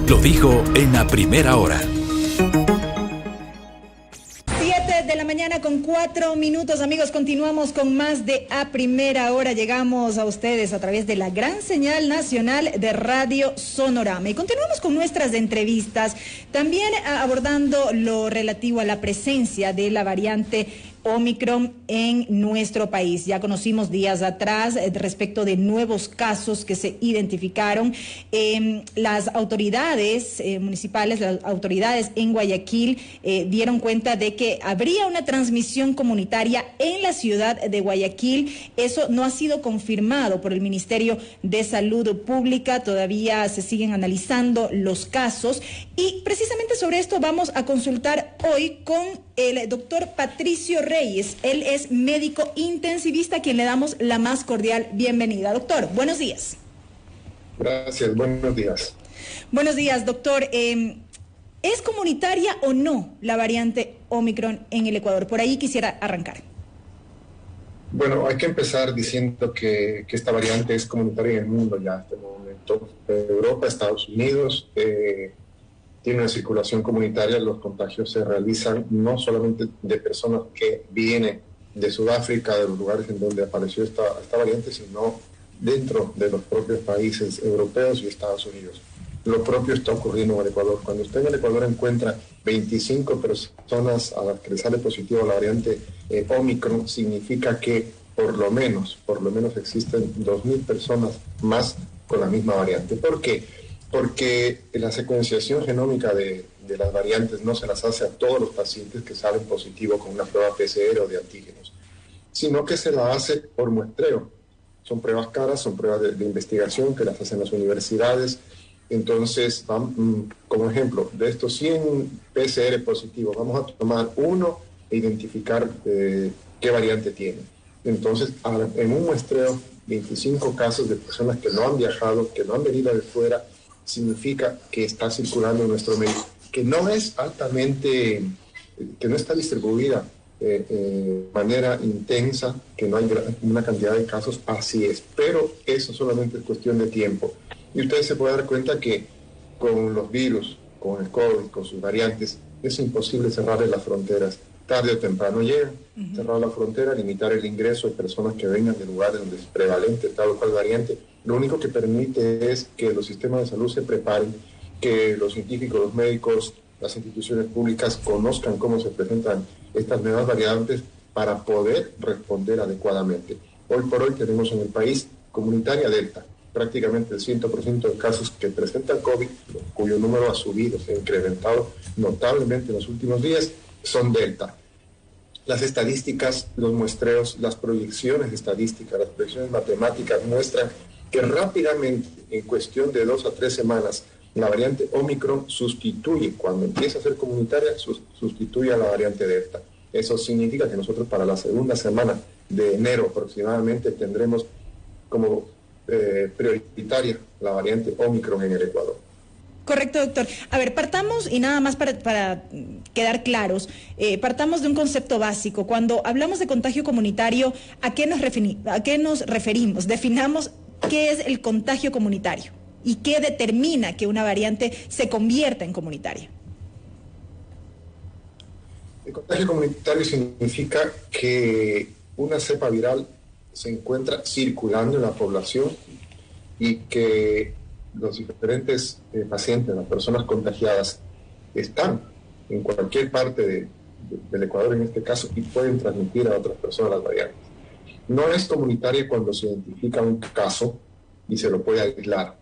Lo dijo en la primera hora. 7:04 a.m, amigos, continuamos con más de A Primera Hora. Llegamos a ustedes a través de la gran señal nacional de Radio Sonorama y continuamos con nuestras entrevistas, también abordando lo relativo a la presencia de la variante Omicron en nuestro país. Ya conocimos días atrás respecto de nuevos casos que se identificaron. Las autoridades municipales, las autoridades en Guayaquil dieron cuenta de que habría una transmisión comunitaria en la ciudad de Guayaquil. Eso no ha sido confirmado por el Ministerio de Salud Pública. Todavía se siguen analizando los casos y precisamente sobre esto vamos a consultar hoy con el doctor Patricio Reyes. Él es médico intensivista, a quien le damos la más cordial bienvenida. Doctor, buenos días. Gracias, buenos días. Buenos días, doctor. ¿Es comunitaria o no la variante Omicron en el Ecuador? Por ahí quisiera arrancar. Bueno, hay que empezar diciendo que esta variante es comunitaria en el mundo ya en este momento. Europa, Estados Unidos, tiene una circulación comunitaria. Los contagios se realizan no solamente de personas que vienen de Sudáfrica, de los lugares en donde apareció esta variante, sino dentro de los propios países europeos y Estados Unidos. Lo propio está ocurriendo en el Ecuador. Cuando usted en el Ecuador encuentra 25 personas a las que le sale positivo la variante Omicron, significa que por lo menos existen 2.000 personas más con la misma variante. ¿Por qué? Porque la secuenciación genómica de las variantes no se las hace a todos los pacientes que salen positivos con una prueba PCR o de antígenos, sino que se la hace por muestreo. Son pruebas caras, son pruebas de investigación que las hacen las universidades. Entonces, como ejemplo, de estos 100 PCR positivos, vamos a tomar uno e identificar qué variante tiene. Entonces, en un muestreo, 25 casos de personas que no han viajado, que no han venido de fuera, significa que está circulando en nuestro medio, que no es altamente, que no está distribuida de manera intensa, que no hay una cantidad de casos, así es, pero eso solamente es cuestión de tiempo. Y ustedes se pueden dar cuenta que con los virus, con el COVID, con sus variantes, es imposible cerrarle las fronteras. Tarde o temprano llegan. Cerrar la frontera, limitar el ingreso de personas que vengan de lugares donde es prevalente tal o cual variante. Lo único que permite es que los sistemas de salud se preparen, que los científicos, los médicos, las instituciones públicas conozcan cómo se presentan estas nuevas variantes para poder responder adecuadamente. Hoy por hoy tenemos en el país comunitaria Delta. Prácticamente el 100% de casos que presentan COVID, cuyo número ha subido, se ha incrementado notablemente en los últimos días, son Delta. Las estadísticas, los muestreos, las proyecciones estadísticas, las proyecciones matemáticas muestran que rápidamente, en cuestión de 2 a 3 semanas, la variante Omicron sustituye, cuando empieza a ser comunitaria, sustituye a la variante Delta. Eso significa que nosotros para la segunda semana de enero aproximadamente tendremos como prioritaria la variante Omicron en el Ecuador. Correcto, doctor. A ver, partamos, y nada más para quedar claros, partamos de un concepto básico. Cuando hablamos de contagio comunitario, ¿a qué nos referimos? Definamos qué es el contagio comunitario y qué determina que una variante se convierta en comunitaria. El contagio comunitario significa que una cepa viral se encuentra circulando en la población y que los diferentes pacientes, las personas contagiadas, están en cualquier parte del Ecuador en este caso y pueden transmitir a otras personas las variantes. No es comunitaria cuando se identifica un caso y se lo puede aislar.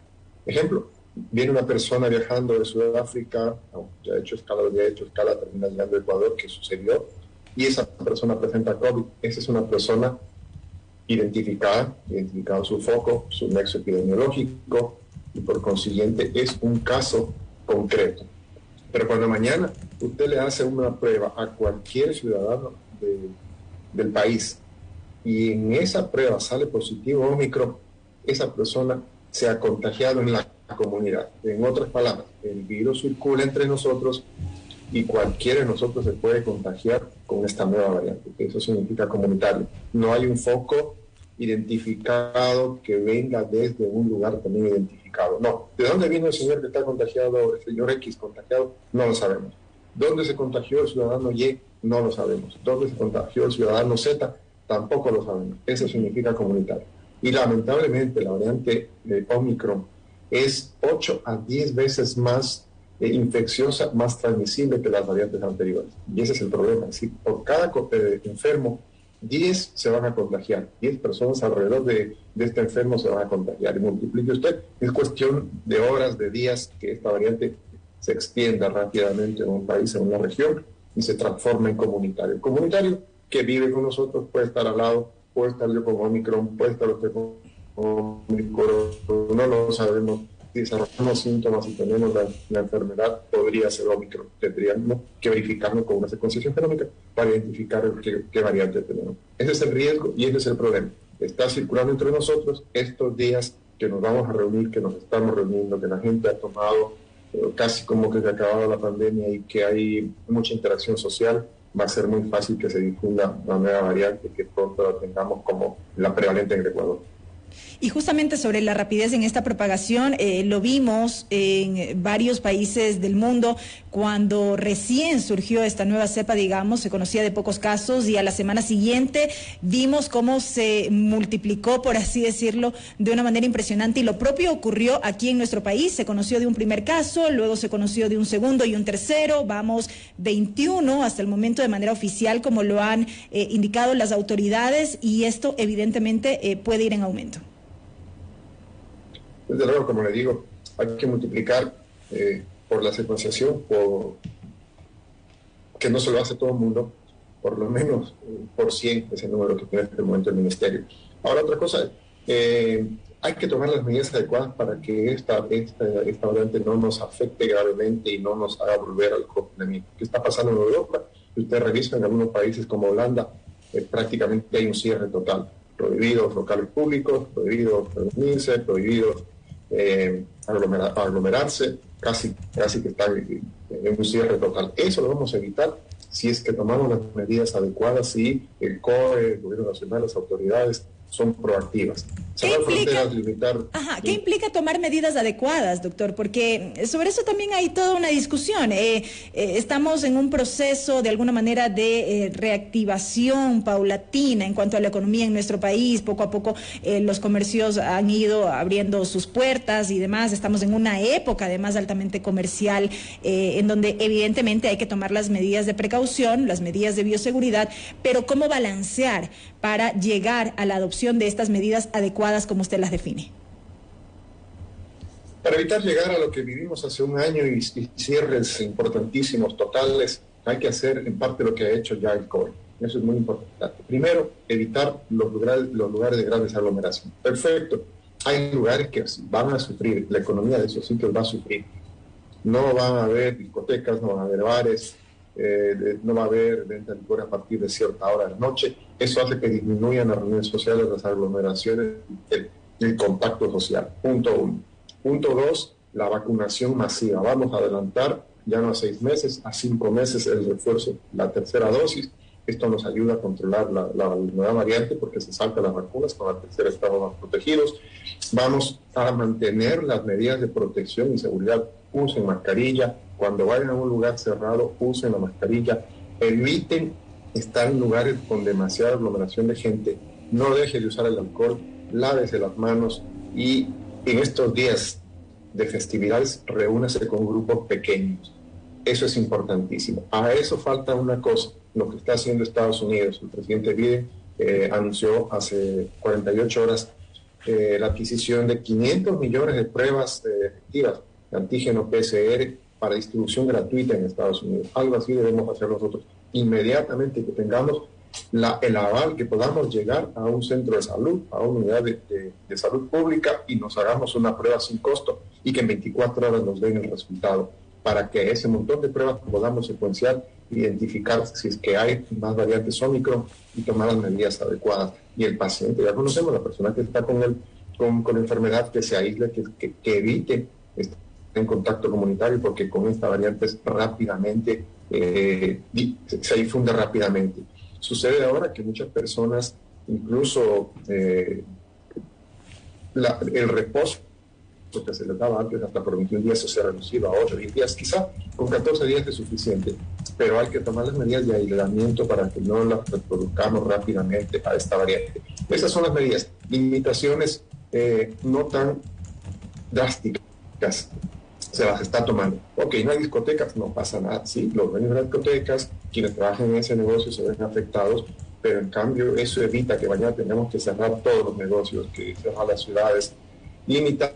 Ejemplo, viene una persona viajando de Sudáfrica, ya ha hecho escala, termina llegando a Ecuador, ¿qué sucedió? Y esa persona presenta COVID. Esa es una persona identificado su foco, su nexo epidemiológico, y por consiguiente es un caso concreto. Pero cuando mañana usted le hace una prueba a cualquier ciudadano del país y en esa prueba sale positivo Omicron, esa persona se ha contagiado en la comunidad. En otras palabras, el virus circula entre nosotros y cualquiera de nosotros se puede contagiar con esta nueva variante. Eso significa comunitario. No hay un foco identificado que venga desde un lugar también identificado identificado. No, ¿de dónde vino el señor que está contagiado, el señor X contagiado? No lo sabemos. ¿Dónde se contagió el ciudadano Y? No lo sabemos. ¿Dónde se contagió el ciudadano Z? Tampoco lo sabemos. Eso significa comunitario. Y lamentablemente la variante Omicron es 8 a 10 veces más infecciosa, más transmisible que las variantes anteriores. Y ese es el problema. Si por cada enfermo, 10 se van a contagiar, 10 personas alrededor de este enfermo se van a contagiar. Y multiplique usted, es cuestión de horas, de días, que esta variante se extienda rápidamente en un país, en una región, y se transforma en comunitario. El comunitario que vive con nosotros puede estar al lado, puede estar yo con Omicron, puede estar usted con Omicron, no lo sabemos. Si desarrollamos síntomas y tenemos la enfermedad, podría ser Omicron. Tendríamos que verificarlo con una secuenciación genómica para identificar qué variante tenemos. Ese es el riesgo y ese es el problema. Está circulando entre nosotros estos días que nos vamos a reunir, que nos estamos reuniendo, que la gente ha tomado casi como que se ha acabado la pandemia y que hay mucha interacción social. Va a ser muy fácil que se difunda la nueva variante, que pronto la tengamos como la prevalente en el Ecuador. Y justamente sobre la rapidez en esta propagación, lo vimos en varios países del mundo cuando recién surgió esta nueva cepa, digamos, se conocía de pocos casos y a la semana siguiente vimos cómo se multiplicó, por así decirlo, de una manera impresionante, y lo propio ocurrió aquí en nuestro país. Se conoció de un primer caso, luego se conoció de un segundo y un tercero, vamos 21 hasta el momento de manera oficial, como lo han indicado las autoridades, y esto evidentemente puede ir en aumento. Desde luego, como le digo, hay que multiplicar por la secuenciación, que no se lo hace todo el mundo, por lo menos por 100 es el número que tiene en este momento el Ministerio. Ahora, otra cosa, hay que tomar las medidas adecuadas para que esta variante no nos afecte gravemente y no nos haga volver al confinamiento. ¿Qué está pasando en Europa? Si usted revisa en algunos países como Holanda, prácticamente hay un cierre total. Prohibidos locales públicos, prohibidos reunirse, prohibidos aglomerarse, casi que está en un cierre total. Eso lo vamos a evitar si es que tomamos las medidas adecuadas, si el COE, el Gobierno Nacional, las autoridades son proactivas. ¿Qué implica tomar medidas adecuadas, doctor? Porque sobre eso también hay toda una discusión. Estamos en un proceso, de alguna manera, de reactivación paulatina en cuanto a la economía en nuestro país. Poco a poco los comercios han ido abriendo sus puertas y demás. Estamos en una época, además, altamente comercial, en donde evidentemente hay que tomar las medidas de precaución, las medidas de bioseguridad, pero ¿cómo balancear para llegar a la adopción de estas medidas adecuadas como usted las define? Para evitar llegar a lo que vivimos hace un año y cierres importantísimos, totales, hay que hacer en parte lo que ha hecho ya el COE. Eso es muy importante. Primero, evitar los lugares de grandes aglomeraciones. Perfecto. Hay lugares que van a sufrir, la economía de esos sitios va a sufrir. No van a haber discotecas, no van a haber bares, no va a haber venta de licor a partir de cierta hora de la noche. Eso hace que disminuyan las reuniones sociales, las aglomeraciones, el contacto social. Punto 1. Punto 2, la vacunación masiva. Vamos a adelantar ya no a 6 meses, a 5 meses el refuerzo, la tercera dosis. Esto nos ayuda a controlar la nueva variante porque se saltan las vacunas, con la tercera estamos más protegidos. Vamos a mantener las medidas de protección y seguridad. Usen mascarilla. Cuando vayan a un lugar cerrado, usen la mascarilla. Eviten estar en lugares con demasiada aglomeración de gente. No deje de usar el alcohol. Lávese las manos. Y en estos días de festividades, reúnase con grupos pequeños. Eso es importantísimo. A eso falta una cosa, lo que está haciendo Estados Unidos. El presidente Biden anunció hace 48 horas la adquisición de 500 millones de pruebas efectivas de antígeno PCR para distribución gratuita en Estados Unidos. Algo así debemos hacer nosotros inmediatamente, que tengamos el aval, que podamos llegar a un centro de salud, a una unidad de salud pública y nos hagamos una prueba sin costo y que en 24 horas nos den el resultado, para que ese montón de pruebas podamos secuenciar, identificar si es que hay más variantes Omicron y tomar las medidas adecuadas. Y el paciente, ya conocemos, la persona que está con la enfermedad, que se aísle, que evite estar en contacto comunitario, porque con esta variante rápidamente se difunde rápidamente. Sucede ahora que muchas personas, incluso el reposo que se les daba antes hasta por 21 días, eso se ha reducido a 8 o 10 días, quizá con 14 días es suficiente, pero hay que tomar las medidas de aislamiento para que no las reproduzcamos rápidamente a esta variante. Esas son las medidas, limitaciones no tan drásticas, se las está tomando. Ok, no hay discotecas, no pasa nada, sí, los dueños de las discotecas, quienes trabajan en ese negocio se ven afectados, pero en cambio eso evita que mañana tengamos que cerrar todos los negocios, que cerrar las ciudades, limitar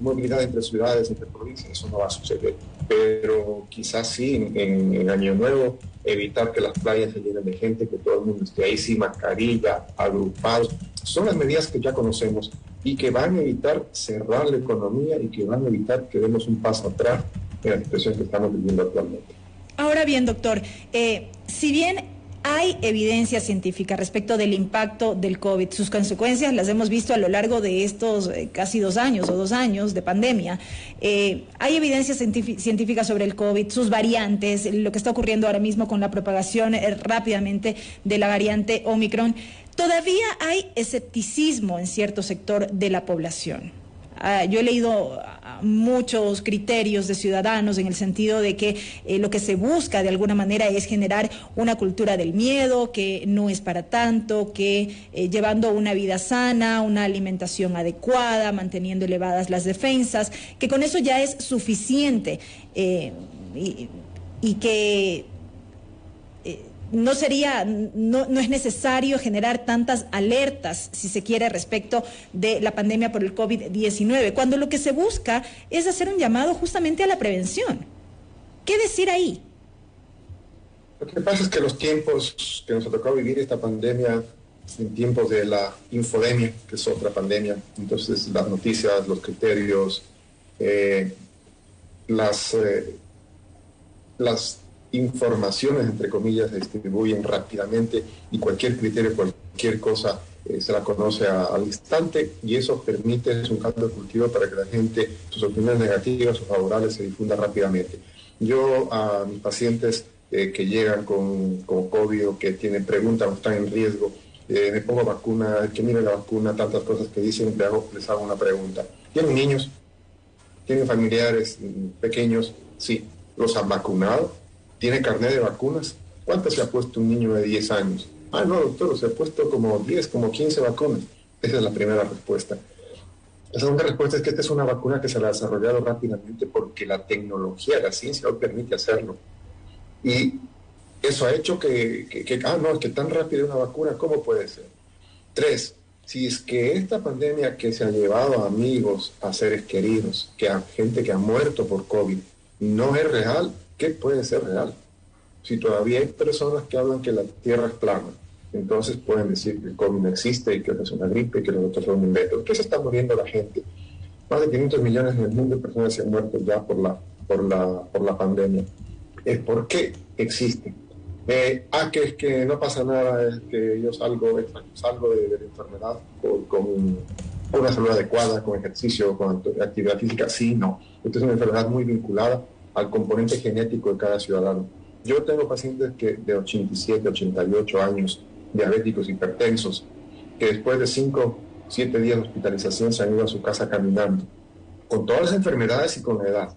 movilidad entre ciudades, entre provincias, eso no va a suceder. Pero quizás sí, en Año Nuevo, evitar que las playas se llenen de gente, que todo el mundo esté ahí sin mascarilla, agrupados. Son las medidas que ya conocemos y que van a evitar cerrar la economía y que van a evitar que demos un paso atrás en la situación que estamos viviendo actualmente. Ahora bien, doctor, si bien hay evidencia científica respecto del impacto del COVID, sus consecuencias las hemos visto a lo largo de estos casi 2 años o 2 años de pandemia. Hay evidencia científica sobre el COVID, sus variantes, lo que está ocurriendo ahora mismo con la propagación rápidamente de la variante Omicron. Todavía hay escepticismo en cierto sector de la población. Yo he leído muchos criterios de ciudadanos en el sentido de que lo que se busca de alguna manera es generar una cultura del miedo, que no es para tanto, que llevando una vida sana, una alimentación adecuada, manteniendo elevadas las defensas, que con eso ya es suficiente y que no es necesario generar tantas alertas, si se quiere, respecto de la pandemia por el COVID-19, cuando lo que se busca es hacer un llamado justamente a la prevención. ¿Qué decir ahí? Lo que pasa es que los tiempos que nos ha tocado vivir esta pandemia, en tiempos de la infodemia, que es otra pandemia, entonces las noticias, los criterios, las informaciones, entre comillas, se distribuyen rápidamente y cualquier criterio, cualquier cosa se la conoce al instante y eso permite, es un caldo de cultivo para que la gente, sus opiniones negativas o favorables se difundan rápidamente. Yo a mis pacientes que llegan con COVID o que tienen preguntas o están en riesgo, me pongo vacuna, que mire la vacuna, tantas cosas que dicen, les hago una pregunta. ¿Tienen niños? ¿Tienen familiares pequeños? Sí. ¿Los han vacunado? ¿Tiene carnet de vacunas? ¿Cuántas se ha puesto un niño de 10 años? Ah, no, doctor, se ha puesto como 10, como 15 vacunas. Esa es la primera respuesta. La segunda respuesta es que esta es una vacuna que se la ha desarrollado rápidamente porque la tecnología, la ciencia hoy permite hacerlo. Y eso ha hecho no, es que tan rápido una vacuna, ¿cómo puede ser? 3, si es que esta pandemia que se ha llevado a amigos, a seres queridos, que a gente que ha muerto por COVID, no es real, ¿qué puede ser real? Si todavía hay personas que hablan que la Tierra es plana, entonces pueden decir que el COVID no existe y que es una gripe y que los otros son un invento. ¿Qué se está muriendo la gente? Más de 500 millones en el mundo de personas se han muerto ya por la pandemia. ¿Por qué existe? Que es que no pasa nada, es que yo salgo de la enfermedad con una salud adecuada, con ejercicio, con actividad física. Sí, no. Esta es una enfermedad muy vinculada al componente genético de cada ciudadano. Yo tengo pacientes de 87, 88 años, diabéticos, hipertensos, que después de 5, 7 días de hospitalización se han ido a su casa caminando, con todas las enfermedades y con la edad.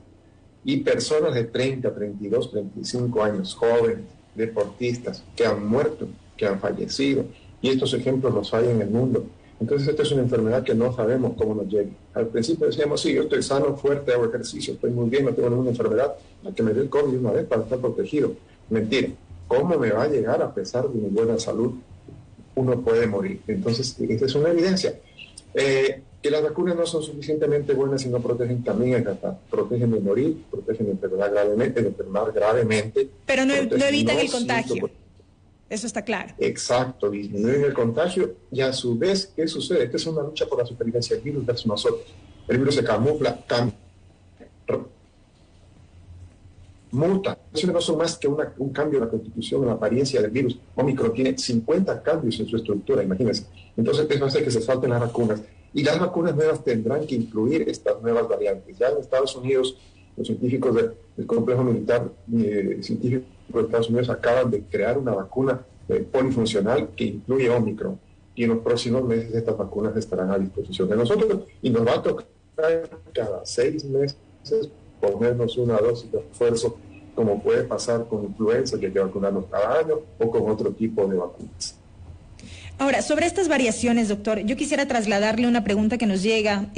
Y personas de 30, 32, 35 años, jóvenes, deportistas, que han muerto, que han fallecido. Y estos ejemplos los hay en el mundo. Entonces esta es una enfermedad que no sabemos cómo nos llega. Al principio decíamos, sí, yo estoy sano, fuerte, hago ejercicio, estoy muy bien, no tengo ninguna enfermedad, a que me dé el COVID una vez para estar protegido. Mentira. ¿Cómo me va a llegar a pesar de mi buena salud? Uno puede morir. Entonces, esta es una evidencia. Que las vacunas no son suficientemente buenas y no protegen también es verdad. Protegen de morir, protegen de enfermar gravemente. Pero no evitan el contagio. Eso está claro. Exacto, disminuyen el contagio y a su vez, ¿qué sucede? Esta es una lucha por la supervivencia del virus versus nosotros. El virus se camufla, muta. Eso no son más que un cambio en la constitución, en la apariencia del virus. Omicron tiene 50 cambios en su estructura, imagínense. Entonces, eso hace que se salten las vacunas. Y las vacunas nuevas tendrán que incluir estas nuevas variantes. Ya en Estados Unidos, los científicos del complejo militar científico de Estados Unidos acaban de crear una vacuna polifuncional que incluye Omicron. Y en los próximos meses estas vacunas estarán a disposición de nosotros y nos va a tocar cada 6 meses ponernos una dosis de refuerzo, como puede pasar con influenza, que hay que vacunarnos cada año, o con otro tipo de vacunas. Ahora, sobre estas variaciones, doctor, yo quisiera trasladarle una pregunta que nos llega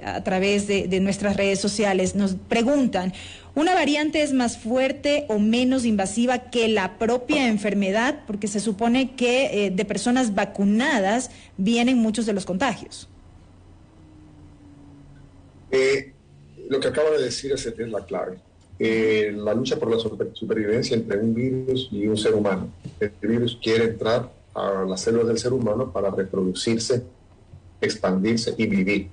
a través de nuestras redes sociales. Nos preguntan, ¿una variante es más fuerte o menos invasiva que la propia enfermedad? Porque se supone que de personas vacunadas vienen muchos de los contagios. Lo que acaba de decir es la clave. La lucha por la supervivencia entre un virus y un ser humano. El virus quiere entrar a las células del ser humano para reproducirse, expandirse y vivir.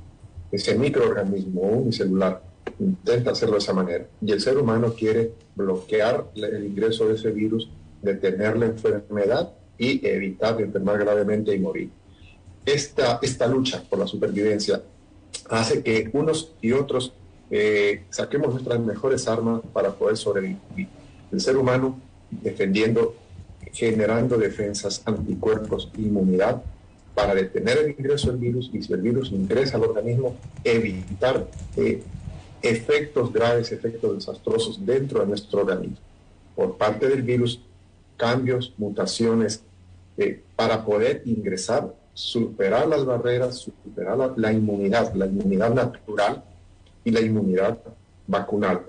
Ese microorganismo unicelular intenta hacerlo de esa manera. Y el ser humano quiere bloquear el ingreso de ese virus, detener la enfermedad y evitar enfermar gravemente y morir. Esta lucha por la supervivencia hace que unos y otros saquemos nuestras mejores armas para poder sobrevivir. El ser humano defendiendo, generando defensas, anticuerpos, inmunidad para detener el ingreso del virus, y si el virus ingresa al organismo, evitar efectos graves, efectos desastrosos dentro de nuestro organismo. Por parte del virus, cambios, mutaciones, para poder ingresar, superar las barreras, superar la inmunidad natural y la inmunidad vacunal.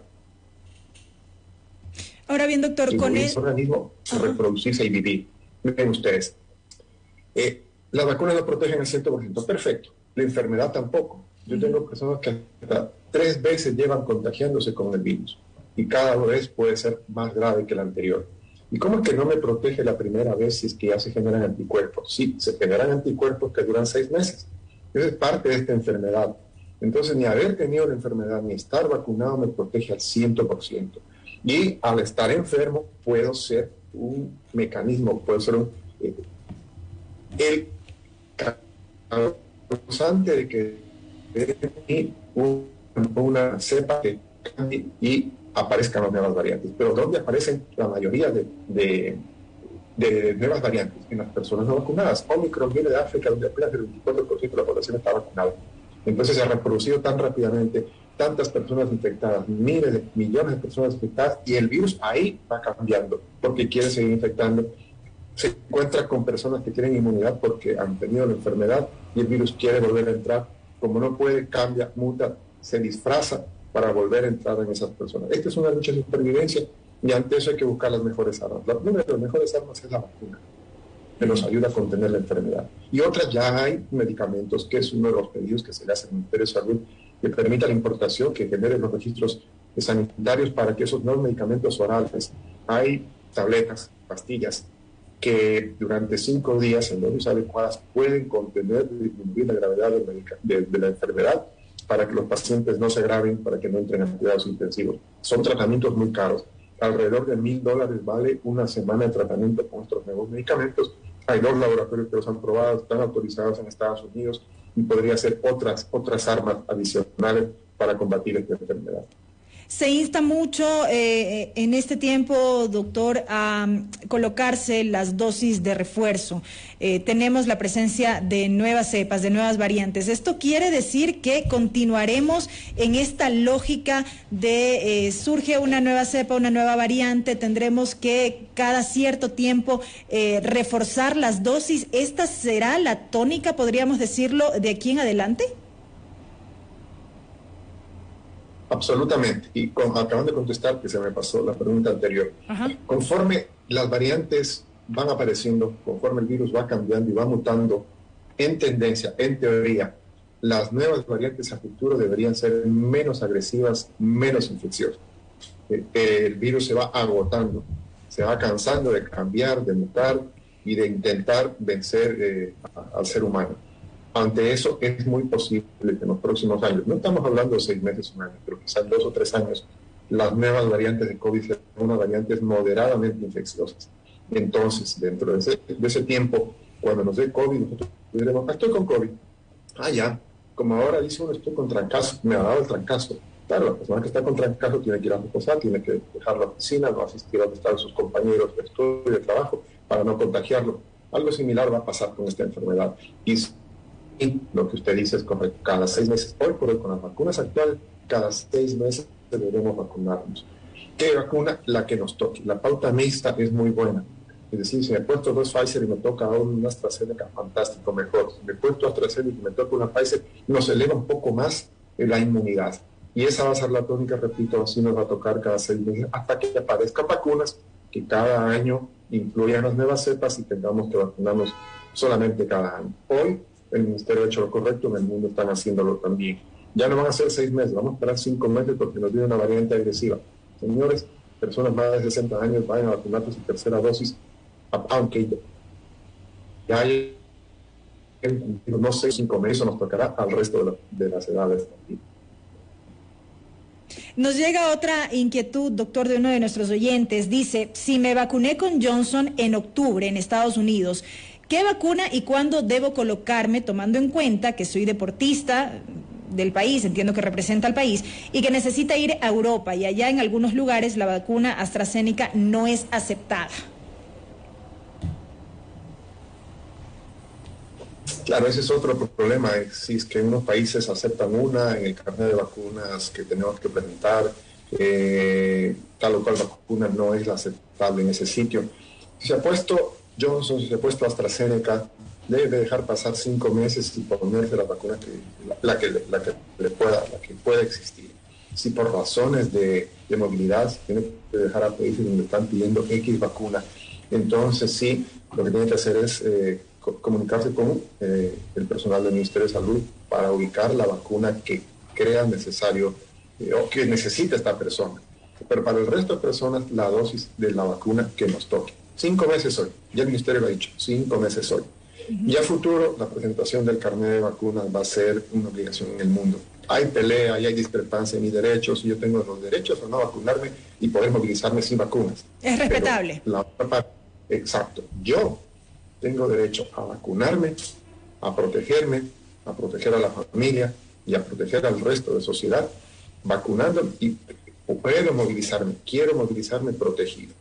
Ahora bien, doctor, con el organismo reproducirse y vivir. Miren ustedes, las vacunas lo protegen al 100%, perfecto. La enfermedad tampoco. Yo tengo personas que hasta 3 veces llevan contagiándose con el virus y cada vez puede ser más grave que la anterior. ¿Y cómo es que no me protege la primera vez si es que ya se generan anticuerpos? Sí, se generan anticuerpos que duran 6 meses. Esa es parte de esta enfermedad. Entonces, ni haber tenido la enfermedad ni estar vacunado me protege al 100%. Y al estar enfermo, puedo ser un mecanismo, puedo ser el causante de que una cepa que cambie y aparezcan las nuevas variantes. Pero ¿dónde aparecen la mayoría de nuevas variantes? En las personas no vacunadas. Omicron viene de África, donde apenas el 24% de la población está vacunada. Entonces se ha reproducido tan rápidamente, tantas personas infectadas, miles de millones de personas infectadas, y el virus ahí va cambiando porque quiere seguir infectando. Se encuentra con personas que tienen inmunidad porque han tenido la enfermedad y el virus quiere volver a entrar. Como no puede, cambia, muta, se disfraza para volver a entrar en esas personas. Esta es una lucha de supervivencia y ante eso hay que buscar las mejores armas. Una de las mejores armas es la vacuna, que nos ayuda a contener la enfermedad. Y otras, ya hay medicamentos, que es uno de los pedidos que se le hace al Ministerio de Salud, que permita la importación, que genere los registros sanitarios para que esos nuevos medicamentos orales, hay tabletas, pastillas, que durante 5 días en dosis adecuadas pueden contener y disminuir la gravedad de la enfermedad para que los pacientes no se agraven, para que no entren a cuidados intensivos. Son tratamientos muy caros. Alrededor de $1,000 vale una semana de tratamiento con estos nuevos medicamentos. Hay 2 laboratorios que los han probado, están autorizados en Estados Unidos y podría ser otras armas adicionales para combatir esta enfermedad. Se insta mucho en este tiempo, doctor, a colocarse las dosis de refuerzo. Tenemos la presencia de nuevas cepas, de nuevas variantes. ¿Esto quiere decir que continuaremos en esta lógica de surge una nueva cepa, una nueva variante, tendremos que cada cierto tiempo reforzar las dosis? ¿Esta será la tónica, podríamos decirlo, de aquí en adelante? Absolutamente. Y acaban de contestar que se me pasó la pregunta anterior. Ajá. Conforme las variantes van apareciendo, conforme el virus va cambiando y va mutando, en tendencia, en teoría, las nuevas variantes a futuro deberían ser menos agresivas, menos infecciosas. El virus se va agotando, se va cansando de cambiar, de mutar y de intentar vencer al ser humano. Ante eso es muy posible que en los próximos años, no estamos hablando de 6 meses, un año, pero quizás 2 o 3 años, las nuevas variantes de COVID sean unas variantes moderadamente infecciosas. Entonces, dentro de ese tiempo, cuando nos dé COVID, nosotros diremos, estoy con COVID. Ya, como ahora dice uno, estoy con trancazo, me ha dado el trancazo. Claro, la persona que está con trancazo tiene que ir a reposar, tiene que dejar la oficina, no asistir a donde están sus compañeros de estudio y de trabajo para no contagiarlo. Algo similar va a pasar con esta enfermedad. Y lo que usted dice es correcto. Cada 6 meses, hoy por hoy, con las vacunas actuales, cada 6 meses deberemos vacunarnos. ¿Qué vacuna? La que nos toque. La pauta mixta es muy buena. Es decir, si me he puesto 2 Pfizer y me toca aún una AstraZeneca, fantástico, mejor. Si me he puesto AstraZeneca y me toca una Pfizer, nos eleva un poco más la inmunidad. Y esa va a ser la tónica, repito, así nos va a tocar cada 6 meses, hasta que aparezcan vacunas que cada año incluyan las nuevas cepas y tengamos que vacunarnos solamente cada año. Hoy el Ministerio ha hecho lo correcto, en el mundo están haciéndolo también. Ya no van a ser 6 meses, vamos a esperar 5 meses porque nos viene una variante agresiva. Señores, personas más de 60 años vayan a vacunarse su tercera dosis, aunque ya hay, no sé, 5 meses, nos tocará al resto de las edades también. Nos llega otra inquietud, doctor, de uno de nuestros oyentes. Dice, si me vacuné con Johnson en octubre en Estados Unidos, ¿qué vacuna y cuándo debo colocarme, tomando en cuenta que soy deportista del país, entiendo que representa al país, y que necesita ir a Europa, y allá en algunos lugares la vacuna AstraZeneca no es aceptada? Claro, ese es otro problema. Si es que en unos países aceptan una, en el carnet de vacunas que tenemos que presentar, tal o cual vacuna no es la aceptable en ese sitio. Si se ha puesto Johnson, si se ha puesto AstraZeneca, debe dejar pasar 5 meses y ponerse la vacuna la que pueda existir. Si por razones de movilidad tiene que dejar a países donde están pidiendo X vacuna, entonces sí, lo que tiene que hacer es comunicarse con el personal del Ministerio de Salud para ubicar la vacuna que crea necesario o que necesita esta persona. Pero para el resto de personas, la dosis de la vacuna que nos toque. 5 meses hoy, ya el Ministerio lo ha dicho, 5 meses hoy. Y a futuro, la presentación del carnet de vacunas va a ser una obligación en el mundo. Hay pelea y hay discrepancia en mis derechos, y yo tengo los derechos a no vacunarme y poder movilizarme sin vacunas. Es respetable. Pero la otra parte, exacto, yo tengo derecho a vacunarme, a protegerme, a proteger a la familia y a proteger al resto de sociedad, vacunando, y puedo movilizarme, quiero movilizarme protegido.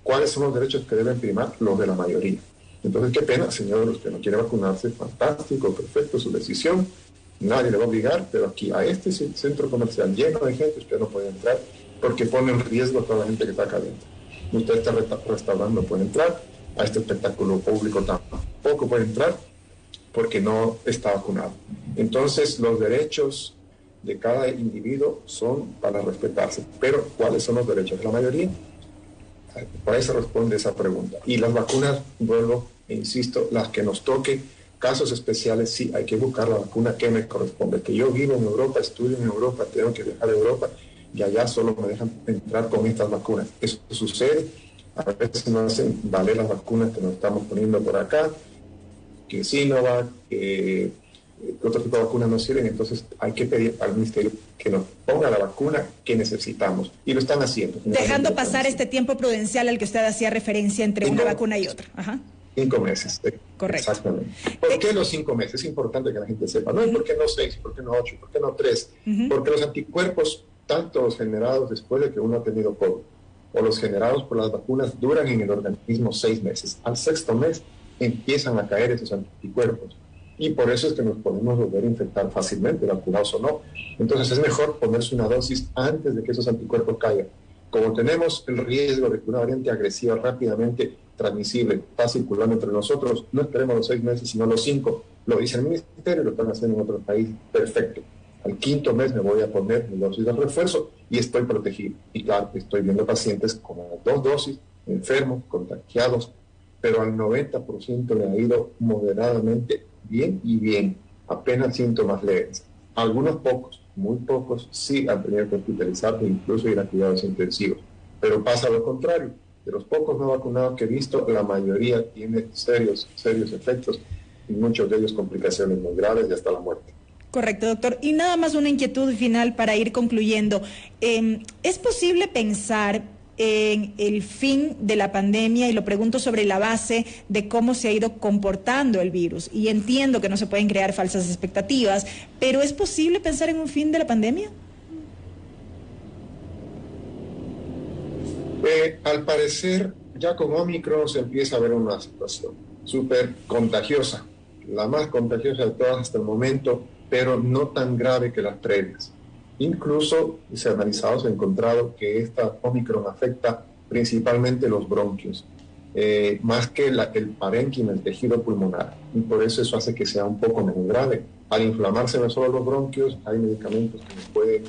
¿Cuáles son los derechos que deben primar? Los de la mayoría. Entonces, qué pena, señor, usted no quiere vacunarse, fantástico, perfecto, su decisión, nadie le va a obligar, pero aquí a este centro comercial lleno de gente usted no puede entrar porque pone en riesgo a toda la gente que está acá adentro. Usted está restaurando, no puede entrar, a este espectáculo público tampoco puede entrar porque no está vacunado. Entonces, los derechos de cada individuo son para respetarse, pero ¿cuáles son los derechos de la mayoría? Para eso responde esa pregunta. Y las vacunas, vuelvo e insisto, las que nos toque, casos especiales, sí, hay que buscar la vacuna que me corresponde. Que yo vivo en Europa, estudio en Europa, tengo que viajar a Europa, y allá solo me dejan entrar con estas vacunas. Eso sucede, a veces no hacen valer las vacunas que nos estamos poniendo por acá, que Sinovac, que otro tipo de vacunas no sirven, entonces hay que pedir al Ministerio que nos ponga la vacuna que necesitamos, y lo están haciendo. Dejando pasar este tiempo prudencial al que usted hacía referencia entre una vacuna y otra. Ajá. 5 meses. Correcto. Exactamente. ¿Por qué los 5 meses? Es importante que la gente sepa. No es por qué no 6, por qué no 8, por qué no 3. Porque los anticuerpos, tanto los generados después de que uno ha tenido COVID, o los generados por las vacunas, duran en el organismo 6 meses. Al 6º mes empiezan a caer esos anticuerpos. Y por eso es que nos podemos volver a infectar fácilmente, vacunados o no. Entonces es mejor ponerse una dosis antes de que esos anticuerpos caigan. Como tenemos el riesgo de que una variante agresiva rápidamente transmisible está circulando entre nosotros, no esperemos los 6 meses, sino los 5. Lo dice el Ministerio, lo están haciendo en otros países. Perfecto. Al 5º mes me voy a poner mi dosis de refuerzo y estoy protegido. Y claro, estoy viendo pacientes con 2 dosis, enfermos, contagiados, pero al 90% le ha ido moderadamente bien y bien, apenas síntomas leves. Algunos pocos, muy pocos, sí han tenido que hospitalizarse e incluso ir a cuidados intensivos. Pero pasa lo contrario. De los pocos no vacunados que he visto, la mayoría tiene serios efectos, y muchos de ellos complicaciones muy graves y hasta la muerte. Correcto, doctor. Y nada más una inquietud final para ir concluyendo. ¿Es posible pensar en el fin de la pandemia? Y lo pregunto sobre la base de cómo se ha ido comportando el virus. Y entiendo que no se pueden crear falsas expectativas, pero ¿es posible pensar en un fin de la pandemia? Al parecer, ya con Omicron se empieza a ver una situación súper contagiosa. la más contagiosa de todas hasta el momento, pero no tan grave que las previas. Incluso se ha analizado, se ha encontrado que esta Omicron afecta principalmente los bronquios, más que el parénquima, el tejido pulmonar, y por eso hace que sea un poco menos grave. Al inflamarse no solo los bronquios, hay medicamentos que nos pueden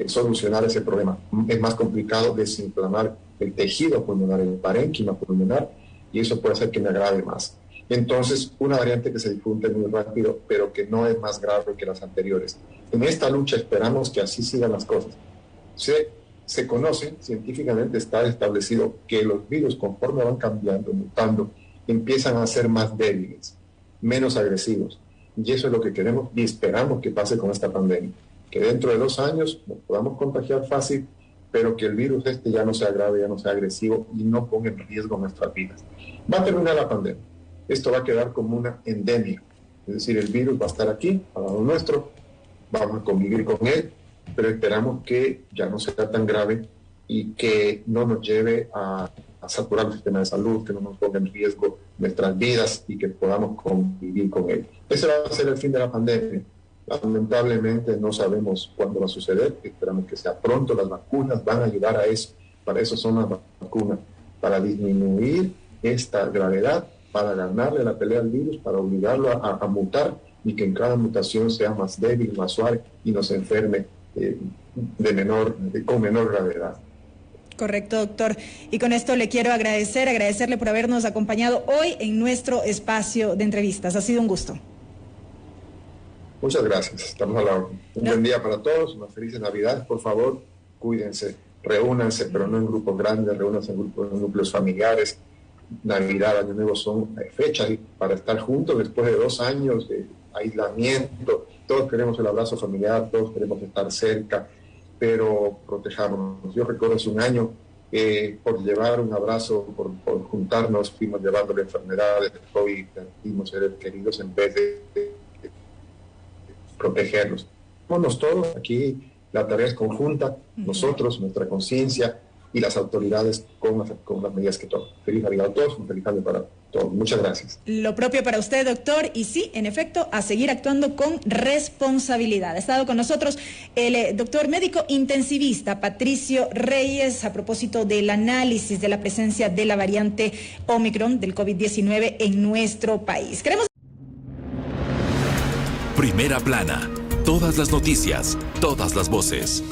solucionar ese problema. Es más complicado desinflamar el tejido pulmonar, el parénquima pulmonar, y eso puede hacer que me agrave más. Entonces, una variante que se difunde muy rápido, pero que no es más grave que las anteriores. En esta lucha esperamos que así sigan las cosas. Se conoce, científicamente está establecido que los virus, conforme van cambiando, mutando, empiezan a ser más débiles, menos agresivos. Y eso es lo que queremos y esperamos que pase con esta pandemia. Que dentro de 2 años nos podamos contagiar fácil, pero que el virus ya no sea grave, ya no sea agresivo y no ponga en riesgo nuestras vidas. Va a terminar la pandemia. Esto va a quedar como una endemia. Es decir, el virus va a estar aquí, al lado nuestro, vamos a convivir con él, pero esperamos que ya no sea tan grave y que no nos lleve a saturar el sistema de salud, que no nos ponga en riesgo nuestras vidas y que podamos convivir con él. Ese va a ser el fin de la pandemia. Lamentablemente no sabemos cuándo va a suceder, esperamos que sea pronto. Las vacunas van a ayudar a eso, para eso son las vacunas, para disminuir esta gravedad, para ganarle la pelea al virus, para obligarlo a mutar y que en cada mutación sea más débil, más suave y nos enferme con menor gravedad. Correcto, doctor. Y con esto le quiero agradecerle por habernos acompañado hoy en nuestro espacio de entrevistas. Ha sido un gusto. Muchas gracias, estamos a la orden. Buen día para todos, unas felices Navidades, por favor, cuídense, reúnanse, pero no en grupos grandes, reúnanse en núcleos familiares. Navidad, Año Nuevo son fechas para estar juntos después de 2 años de aislamiento. Todos queremos el abrazo familiar, todos queremos estar cerca, pero protejámonos. Yo recuerdo hace 1 año, por llevar un abrazo, por juntarnos, fuimos llevando la enfermedad de COVID, perdimos seres queridos en vez de protegerlos. Vámonos todos, aquí la tarea es conjunta, nosotros, nuestra conciencia y las autoridades con las medidas que toman. Feliz Navidad a todos, un feliz año para todos. Muchas gracias. Lo propio para usted, doctor, y sí, en efecto, a seguir actuando con responsabilidad. Ha estado con nosotros el doctor médico intensivista Patricio Reyes a propósito del análisis de la presencia de la variante Omicron del COVID-19 en nuestro país. Primera plana. Todas las noticias, todas las voces.